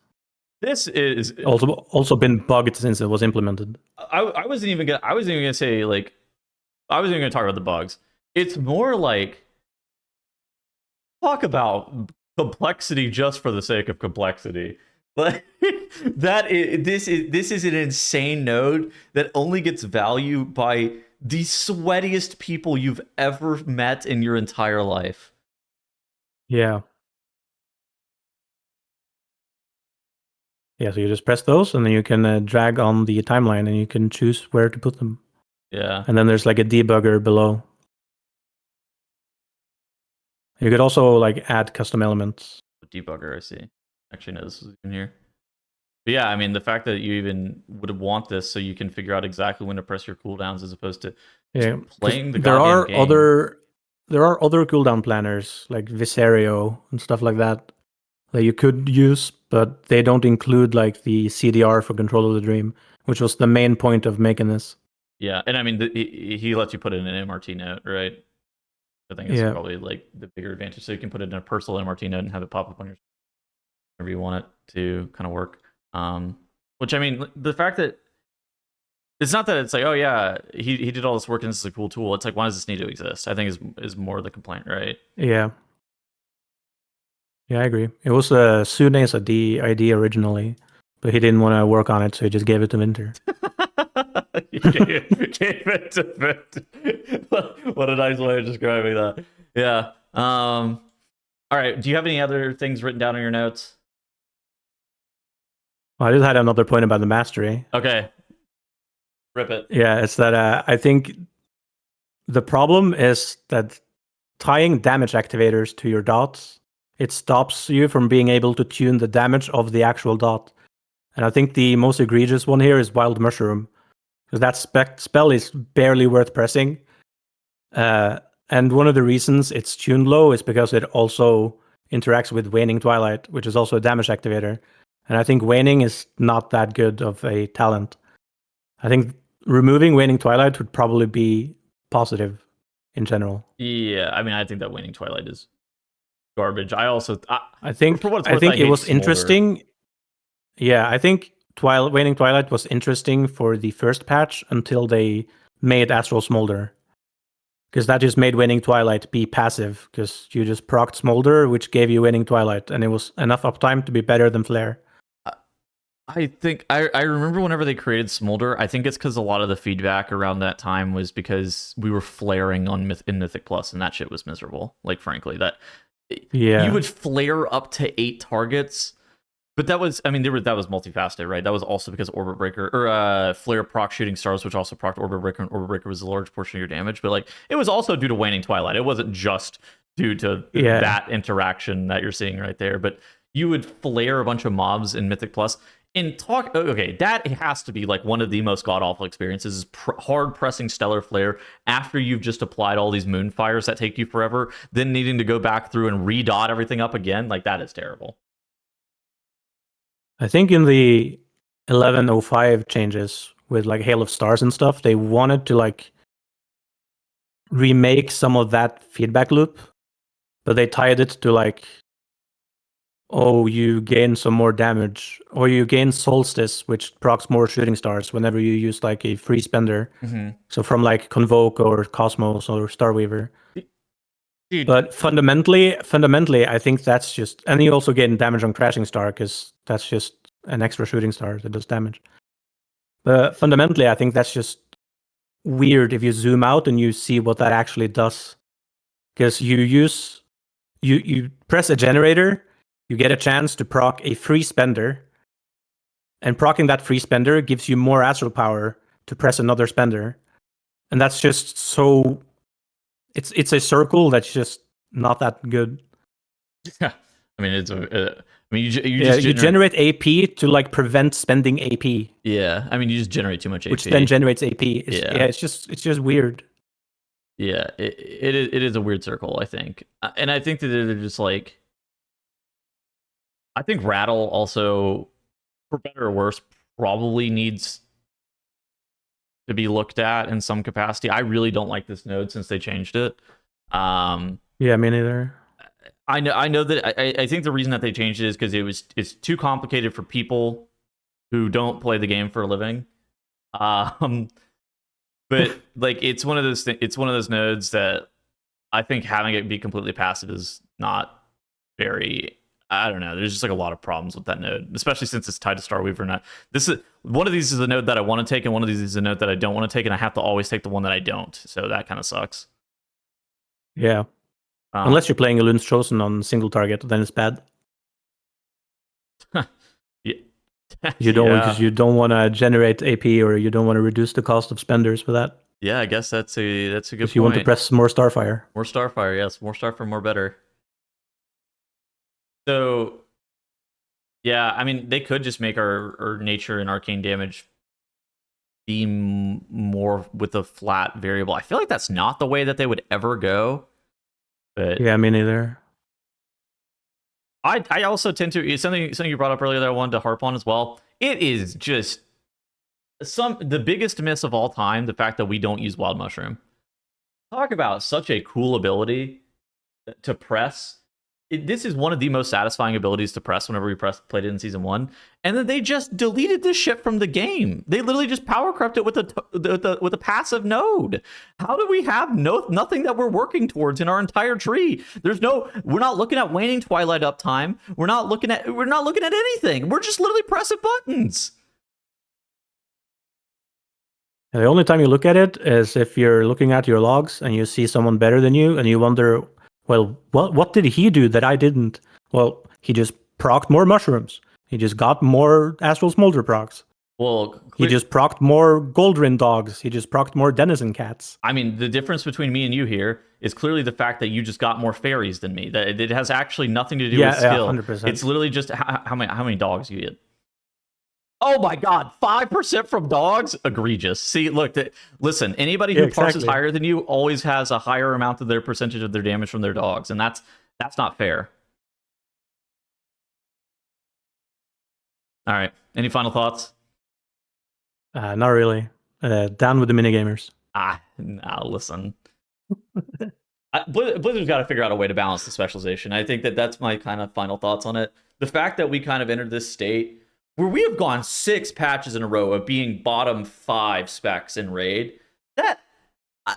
this is Also been bugged since it was implemented. I wasn't even gonna say like, I wasn't even gonna talk about the bugs. It's more like, talk about complexity just for the sake of complexity. Like this is an insane node that only gets value by the sweatiest people you've ever met in your entire life. Yeah. Yeah, so you just press those, and then you can drag on the timeline, and you can choose where to put them. Yeah. And then there's like a debugger below. You could also like add custom elements. Debugger, I see. Actually, no, this is in here. But yeah, I mean, the fact that you even would want this so you can figure out exactly when to press your cooldowns as opposed to just Yeah, because playing the goddamn game. there are other cooldown planners like Viserio and stuff like that you could use, but they don't include like the CDR for Control of the Dream, which was the main point of making this. Yeah, and I mean, he lets you put in an MRT note, right? I think it's Yeah, probably like the bigger advantage. So you can put it in a personal MRT note and have it pop up on your whenever you want it to kind of work. Which I mean, the fact that it's not that it's like, oh yeah, he did all this work and this is a cool tool. It's like, why does this need to exist? I think is more the complaint, right? yeah, yeah. I agree. It was Sune's idea originally, but he didn't want to work on it, so he just gave it to Winter. Gave it to Vent. What a nice way of describing that. Yeah. All right. Do you have any other things written down in your notes? I just had another point about the mastery. Okay. Rip it. Yeah, it's that I think the problem is that tying damage activators to your dots, it stops you from being able to tune the damage of the actual dot. And I think the most egregious one here is Wild Mushroom, because that spell is barely worth pressing. And one of the reasons it's tuned low is because it also interacts with Waning Twilight, which is also a damage activator. And I think Waning is not that good of a talent. I think removing Waning Twilight would probably be positive in general. Yeah. I mean, I think that Waning Twilight is garbage. I also, for what it's I worth, I think it hate was Smolder. interesting. Yeah, I think Waning Twilight was interesting for the first patch until they made Astral Smolder. Because that just made Waning Twilight be passive, because you just procced Smolder, which gave you Waning Twilight, and it was enough uptime to be better than Flare. I think I remember whenever they created Smolder, I think it's because a lot of the feedback around that time was because we were flaring on in Mythic Plus, and that shit was miserable. Like, frankly, that Yeah. you would flare up to 8 targets. But that was, I mean, that was multifaceted, right? That was also because Orbit Breaker or Flare proc Shooting Stars, which also proc Orbit Breaker, and Orbit Breaker was a large portion of your damage. But like, it was also due to Waning Twilight. It wasn't just due to that interaction that you're seeing right there. But you would flare a bunch of mobs in Mythic Plus. Okay, that has to be like one of the most god awful experiences. Is hard pressing Stellar Flare after you've just applied all these Moonfires that take you forever, then needing to go back through and redot everything up again. Like, that is terrible. I think in the 1105 changes with like Hail of Stars and stuff, they wanted to like remake some of that feedback loop, but they tied it to like, oh, you gain some more damage, or you gain Solstice, which procs more Shooting Stars whenever you use like a free spender. Mm-hmm. So from like Convoke or Cosmos or Starweaver. Dude. But fundamentally, I think that's just, and you also gain damage on Crashing Star because that's just an extra Shooting Star that does damage. But fundamentally, I think that's just weird if you zoom out and you see what that actually does. Because you press a generator, you get a chance to proc a free spender, and proccing that free spender gives you more astral power to press another spender. And that's just so it's a circle that's just not that good. Yeah, I mean you generate AP to like prevent spending AP. Yeah, I mean you just generate too much AP, which then generates AP. It's just weird. Yeah, it is a weird circle, I think, and I think that they're just like, I think Rattle also, for better or worse, probably needs to be looked at in some capacity. I really don't like this node since they changed it. Yeah, me neither. I know that I think the reason that they changed it is because it's too complicated for people who don't play the game for a living. But like it's one of those nodes that I think having it be completely passive is not very, I don't know. There's just like a lot of problems with that node, especially since it's tied to Starweaver. Not this is one of these is a node that I want to take, and one of these is a node that I don't want to take, and I have to always take the one that I don't. So that kind of sucks. Yeah. Unless you're playing Elun's Chosen on single target, then it's bad. Yeah. You don't because you don't want to generate AP, or you don't want to reduce the cost of spenders for that. Yeah, I guess that's a good point. You want to press more Starfire. More Starfire, yes. More Starfire, more better. So Yeah, I mean, they could just make our nature and arcane damage be more with a flat variable. I feel like that's not the way that they would ever go. But Yeah, me neither. I also tend to something you brought up earlier that I wanted to harp on as well. It is just the biggest miss of all time, the fact that we don't use wild mushroom. Talk about such a cool ability to press. This is one of the most satisfying abilities to press whenever we played it in season 1, and then they just deleted this shit from the game. They literally just power crept it with a passive node. How do we have nothing that we're working towards in our entire tree? We're not looking at waning twilight uptime. We're not looking at anything. We're just literally pressing buttons. The only time you look at it is if you're looking at your logs and you see someone better than you, and you wonder, well, what did he do that I didn't? Well, he just procced more mushrooms. He just got more Astral Smolder procs. Well, he just procced more Goldrin dogs. He just procced more Denizen cats. I mean, the difference between me and you here is clearly the fact that you just got more fairies than me. That it has actually nothing to do with skill. 100%. It's literally just how many dogs you get. Oh my god, 5% from dogs? Egregious. See, look, listen, anybody who parses higher than you always has a higher amount of their percentage of their damage from their dogs, and that's not fair. All right. Any final thoughts? Not really. Down with the minigamers. No, listen. Blizzard's got to figure out a way to balance the specialization. I think that's my kind of final thoughts on it. The fact that we kind of entered this state where we have gone 6 patches in a row of being bottom 5 specs in raid, that I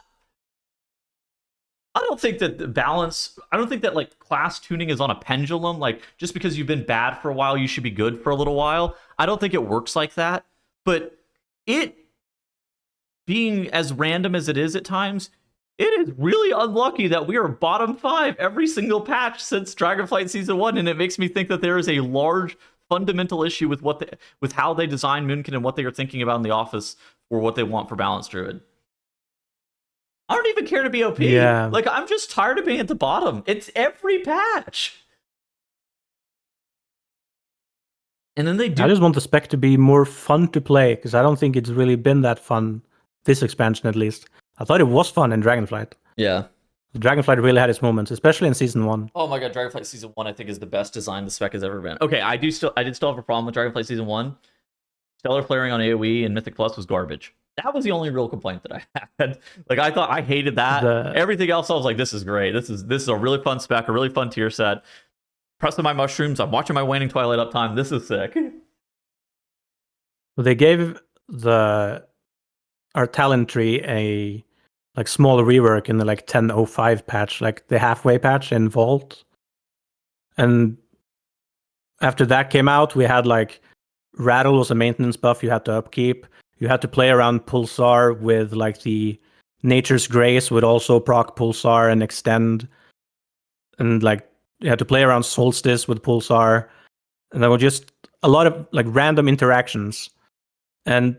don't think that the balance, I don't think that like class tuning is on a pendulum. Like just because you've been bad for a while, you should be good for a little while. I don't think it works like that. But it being as random as it is at times, it is really unlucky that we are bottom 5 every single patch since Dragonflight Season 1, and it makes me think that there is a large fundamental issue with how they design Moonkin and what they are thinking about in the office or what they want for Balanced Druid. I don't even care to be OP. Yeah. Like, I'm just tired of being at the bottom. It's every patch. And then they do. I just want the spec to be more fun to play, because I don't think it's really been that fun, this expansion at least. I thought it was fun in Dragonflight. Yeah. Dragonflight really had its moments, especially in Season 1. Oh my god, Dragonflight Season 1 I think is the best design the spec has ever been. Okay, I did still have a problem with Dragonflight Season 1. Stellar flaring on AoE and Mythic Plus was garbage. That was the only real complaint that I had. Like, I thought I hated that. Everything else I was like, this is great. This is a really fun spec, a really fun tier set. Pressing my mushrooms, I'm watching my waning twilight uptime. This is sick. Well, they gave our talent tree a like small rework in the like 10.05 patch, like the halfway patch in Vault. And after that came out, we had like Rattle was a maintenance buff you had to upkeep. You had to play around Pulsar with like the Nature's Grace would also proc Pulsar and extend. And like you had to play around Solstice with Pulsar. And there were just a lot of like random interactions. And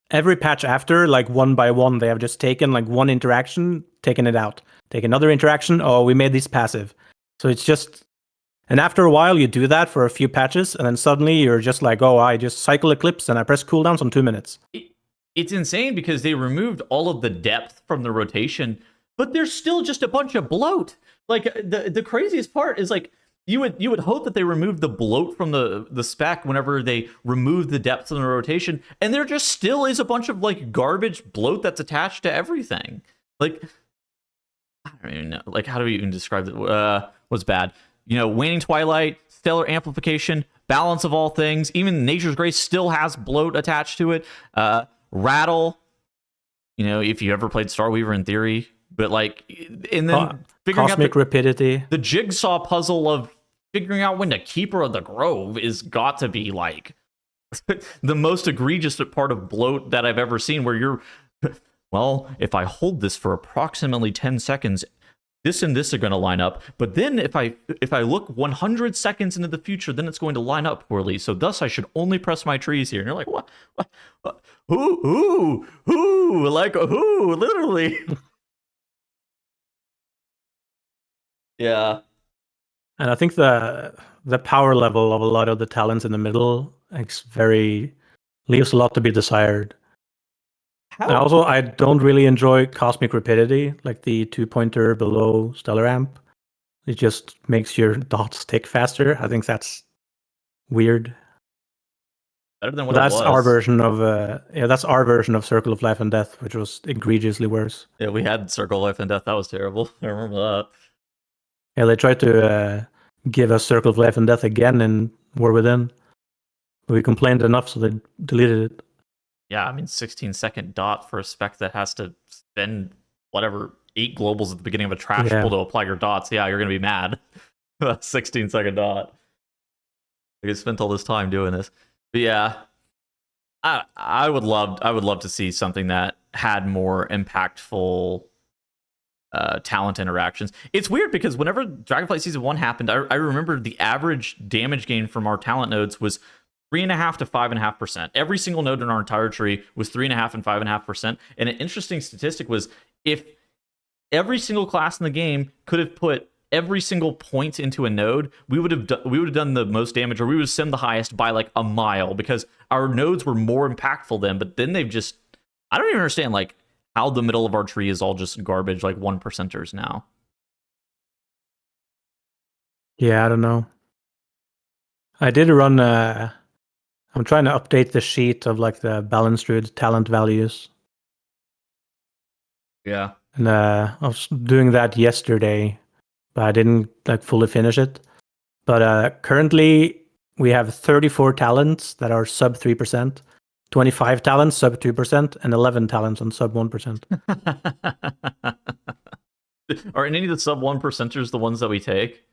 every patch after, like one by one, they have just taken like one interaction, taken it out. Take another interaction, oh, we made this passive. So it's just, and after a while you do that for a few patches, and then suddenly you're just like, oh, I just cycle Eclipse and I press cooldowns on 2 minutes. It's insane because they removed all of the depth from the rotation, but there's still just a bunch of bloat. Like the craziest part is like, you would hope that they removed the bloat from the spec whenever they remove the depth of the rotation, and there just still is a bunch of like garbage bloat that's attached to everything. Like, I don't even know. Like, how do we even describe it? What's bad? You know, waning twilight, stellar amplification, balance of all things. Even Nature's Grace still has bloat attached to it. Rattle. You know, if you ever played Starweaver in theory, but like, and then figuring Cosmic out Rapidity. The jigsaw puzzle of figuring out when to Keeper of the Grove is got to be like the most egregious part of bloat that I've ever seen, where you're, well, if I hold this for approximately 10 seconds, this and this are going to line up, but then if I look 100 seconds into the future, then it's going to line up poorly, so thus I should only press my trees here. And you're like, what? Who? Like, who? Literally. Yeah. And I think the power level of a lot of the talents in the middle leaves a lot to be desired. And How? also, I don't really enjoy Cosmic Rapidity, like the 2-pointer below Stellar Amp. It just makes your dots tick faster. I think that's weird. Better than what But it that's our was. version of that's our version of Circle of Life and Death, which was egregiously worse. Yeah, we had Circle Life and Death. That was terrible. I remember that. Yeah, they tried to give us Circle of Life and Death again in War Within. But we complained enough, so they deleted it. Yeah, I mean, 16-second dot for a spec that has to spend whatever 8 globals at the beginning of a trash Yeah. pull to apply your dots. Yeah, you're gonna be mad. 16-second dot. You spent all this time doing this. But yeah, I would love to see something that had more impactful talent interactions. It's weird because whenever Dragonflight Season 1 happened, I remember the average damage gain from our talent nodes was 3.5 to 5.5%. Every single node in our entire tree was 3.5 and 5.5%. And an interesting statistic was if every single class in the game could have put every single point into a node, we would have done the most damage, or we would have sent the highest by like a mile, because our nodes were more impactful then. But then they've just, I don't even understand like how the middle of our tree is all just garbage, like 1%ers now. Yeah, I don't know. I did run. I'm trying to update the sheet of like the balanced druid talent values, Yeah. and I was doing that yesterday, but I didn't like fully finish it. But currently, we have 34 talents that are sub 3%, 25 talents sub 2%, and 11 talents on sub 1%. Are any of the sub 1%ers the ones that we take?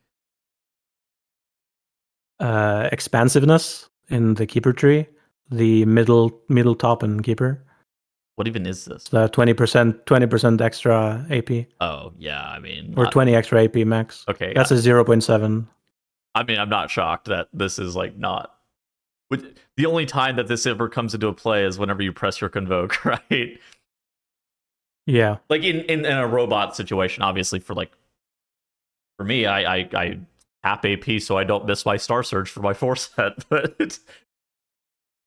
Expansiveness in the keeper tree, the middle top and keeper. What even is this? The 20% extra AP, Oh, yeah, I mean, or 20 extra AP max. okay. That's a 0.7. I mean, I'm not shocked that this is like not. The only time that this ever comes into a play is whenever you press your convoke, right? Yeah. Like in a robot situation, obviously for me, I tap AP so I don't miss my Star Surge for my 4-set, but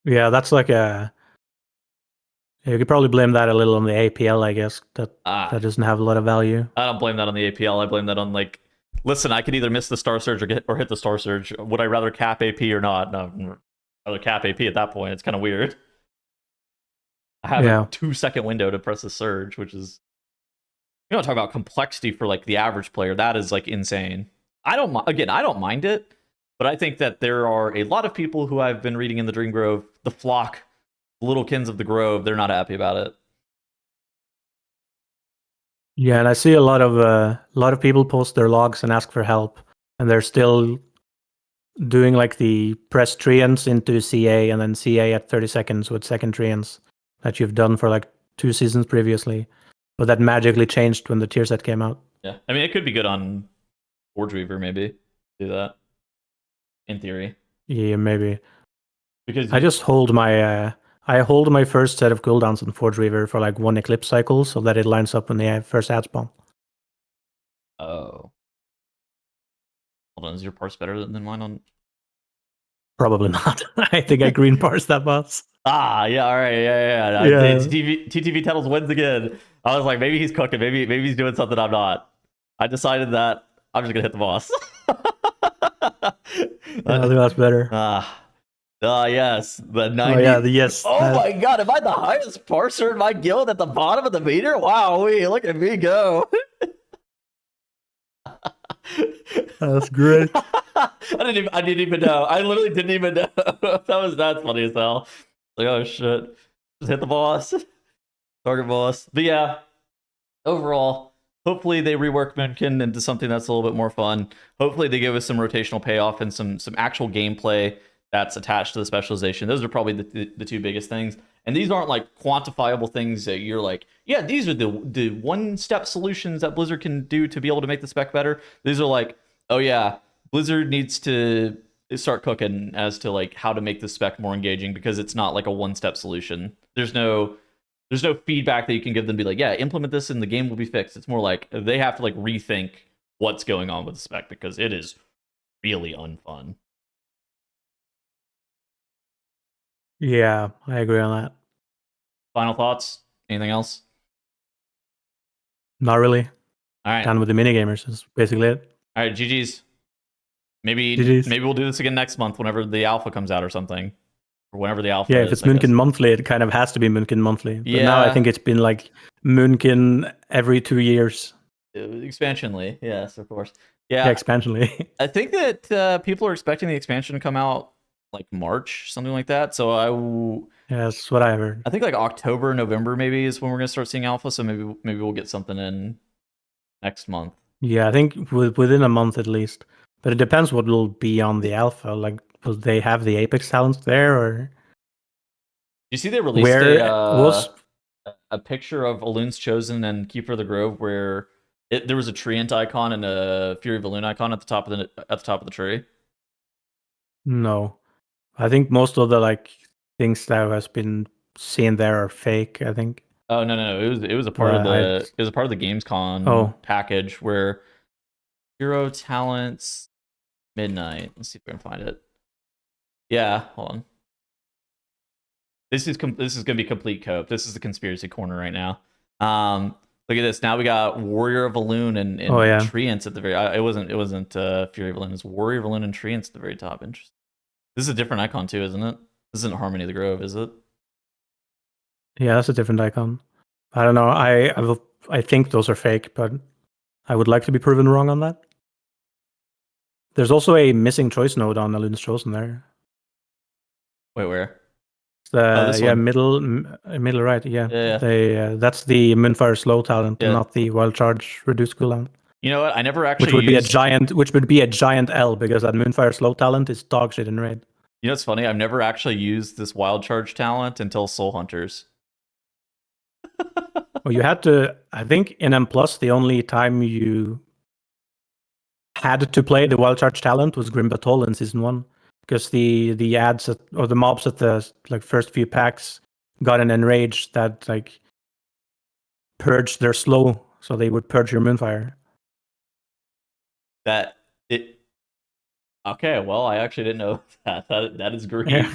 Yeah, that's like a. You could probably blame that a little on the APL, I guess. That doesn't have a lot of value. I don't blame that on the APL. I blame that on like, listen, I could either miss the Star Surge or hit the Star Surge. Would I rather cap AP or not? No, I'd rather cap AP at that point. It's kind of weird. I have a 2-second window to press a surge, which is, you know, talk about complexity for like the average player. That is like insane. I don't mind it, but I think that there are a lot of people who I've been reading in the Dream Grove, the flock, the little kins of the Grove. They're not happy about it. Yeah, and I see a lot of people post their logs and ask for help, and they're still doing like the press treants into CA and then CA at 30 seconds with second treants that you've done for like 2 seasons previously, but that magically changed when the tier set came out. Yeah, I mean, it could be good on Forge Weaver, maybe do that in theory. Yeah, maybe. Because I just hold my first set of cooldowns on Forge Weaver for like 1 Eclipse cycle so that it lines up when the first ad spawn. Oh, hold on, is your parse better than mine on? Probably not. I think I green parse that boss. Ah, yeah, all right, yeah. TTV Tunnels wins again. I was like, maybe he's cooking, maybe he's doing something I'm not. I decided that I'm just gonna hit the boss. I think that's better. Yes, the 90. Oh yeah, the yes. Oh my god, am I the highest parser in my guild at the bottom of the meter? Wow, look at me go. That's great. I didn't even know. I literally didn't even know. That's funny as hell. Like, oh shit. Just hit the boss. Target boss. But yeah, overall, hopefully they rework Moonkin into something that's a little bit more fun. Hopefully they give us some rotational payoff and some actual gameplay that's attached to the specialization. Those are probably the 2 biggest things. And these aren't like quantifiable things that you're like, yeah, these are the one-step solutions that Blizzard can do to be able to make the spec better. These are like, oh yeah, Blizzard needs to start cooking as to like how to make the spec more engaging, because it's not like a one-step solution. There's no feedback that you can give them, be like, yeah, implement this and the game will be fixed. It's more like they have to like rethink what's going on with the spec, because it is really unfun. Yeah, I agree on that. Final thoughts? Anything else? Not really. All right. Done with the minigamers is basically it. All right, GG's. Maybe GG's. we'll do this again next month whenever the alpha comes out or something. Or whenever the alpha Yeah, if is, it's I guess. Moonkin monthly, it kind of has to be Moonkin monthly. But now I Yeah. think it's been like Moonkin every 2 years. Expansionly, yes, of course. Yeah, Yeah, expansionally. I think that people are expecting the expansion to come out like March, something like that. So Yeah, that's what I heard. I think like October, November maybe is when we're gonna start seeing alpha. So maybe we'll get something in next month. Yeah, I think within a month at least. But it depends what will be on the alpha. Like, will they have the Apex talents there, or You see, they released where was? a picture of Elun's Chosen and Keeper of the Grove where there was a treant icon and a Fury of Elune icon at the top of the tree. No, I think most of the like things that has been seen there are fake. I think. Oh no, it was a part Or of I. the GamesCon Oh, package where Hero Talents Midnight. Let's see if we can find it. Yeah, hold on. This is gonna be complete cope. This is the conspiracy corner right now. Look at this. Now we got Warrior of Elune and oh yeah. Treants at the very. It wasn't Fury of Elune. It's Warrior of Elune and Treants at the very top. Interesting. This is a different icon too, isn't it? This isn't Harmony of the Grove, is it? Yeah, that's a different icon. I don't know. I think those are fake, but I would like to be proven wrong on that. There's also a missing choice node on Elun's Chosen there. Wait, where? This Yeah, one. middle right. Yeah, Yeah. they that's the Moonfire slow talent, Yeah. not the wild charge reduced cooldown. You know what? I never actually Which would be a used. giant L because that Moonfire slow talent is dog shit in raid. You know what's funny? I've never actually used this wild charge talent until Soul Hunters. Well, you had to. I think in M plus the only time you had to play the wild charge talent was Grim Battle in season 1 because the ads or the mobs at the like first few packs got an enrage that like purged their slow, so they would purge your Moonfire. That it. Okay, well, I actually didn't know that. That is great. Yeah.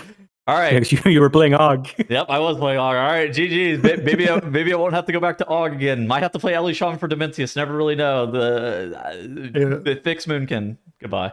All right. Yeah, 'cause you were playing AUG. Yep, I was playing AUG. All right, GG's. Maybe I won't have to go back to AUG again. Might have to play Elishan for Dementius. Never really know. The fix Moonkin. Goodbye.